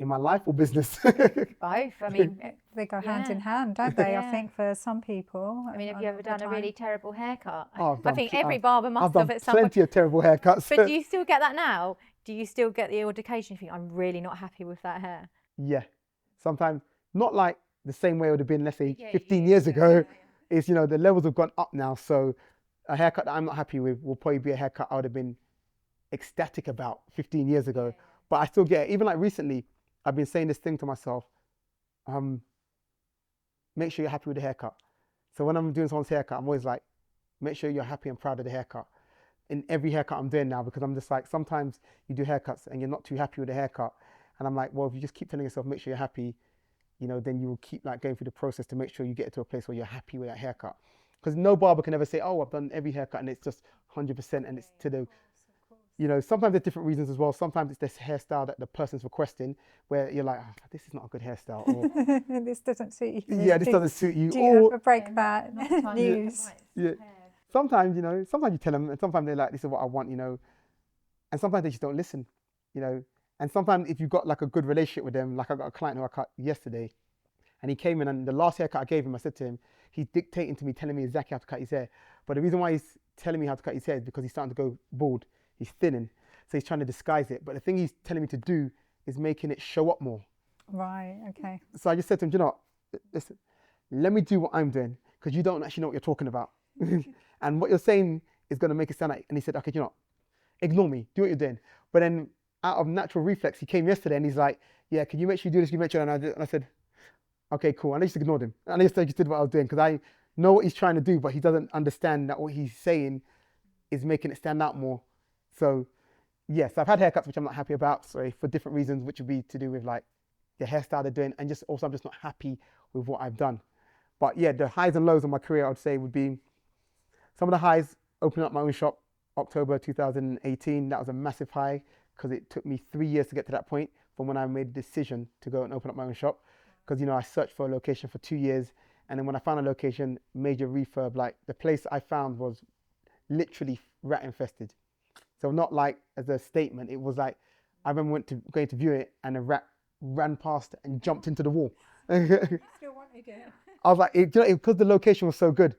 In my life or business? Both. I mean, They go hand Yeah. in hand, don't they? Yeah. I think for some people. I mean, have a you lot ever of the done a time. really terrible haircut? Oh, I've I done think pl- every I've- barber must I've done have at some point. plenty of terrible haircuts. But do you still get that now? Do you still get the odd occasion you think, I'm really not happy with that hair? Yeah, sometimes not like the same way it would have been, let's say, 15 years ago. It's, the levels have gone up now. So a haircut that I'm not happy with will probably be a haircut I would have been ecstatic about 15 years ago. But I still get it. Even like recently, I've been saying this thing to myself, make sure you're happy with the haircut. So when I'm doing someone's haircut, I'm always like, make sure you're happy and proud of the haircut. In every haircut I'm doing now, because I'm just like, sometimes you do haircuts and you're not too happy with the haircut. And I'm like, well, if you just keep telling yourself, make sure you're happy, then you will keep like going through the process to make sure you get to a place where you're happy with that haircut. Because no barber can ever say, oh, I've done every haircut and it's just 100% and it's to the, sometimes there's different reasons as well. Sometimes it's this hairstyle that the person's requesting where you're like, oh, this is not a good hairstyle. Or, This doesn't suit you. yeah, this doesn't suit you. Do you ever break that news? Yeah. Sometimes, sometimes you tell them and sometimes they're like, this is what I want, and sometimes they just don't listen, and sometimes if you've got like a good relationship with them, like I got a client who I cut yesterday and he came in and the last haircut I gave him, I said to him, he's dictating to me, telling me exactly how to cut his hair. But the reason why he's telling me how to cut his hair is because he's starting to go bald. He's thinning. So he's trying to disguise it. But the thing he's telling me to do is making it show up more. Right, okay. So I just said to him, do you know what? Listen, let me do what I'm doing because you don't actually know what you're talking about. And what you're saying is going to make it sound like, and he said, okay, do you know what? Ignore me, do what you're doing. But then out of natural reflex, he came yesterday and he's like, yeah, can you make sure you do this? Can you make sure? And I said, okay, cool. And I just ignored him. And I just did what I was doing because I know what he's trying to do, but he doesn't understand that what he's saying is making it stand out more. So yes, I've had haircuts which I'm not happy about, so for different reasons, which would be to do with like the hairstyle they're doing and just also I'm just not happy with what I've done. But yeah, the highs and lows of my career, I would say would be some of the highs, opening up my own shop, October 2018. That was a massive high because it took me 3 years to get to that point from when I made the decision to go and open up my own shop. Because, I searched for a location for 2 years. And then when I found a location, major refurb, like the place I found was literally rat infested. So not like as a statement, it was like, I remember going to view it and a rat ran past and jumped into the wall. Still wanted it. I was like, because the location was so good.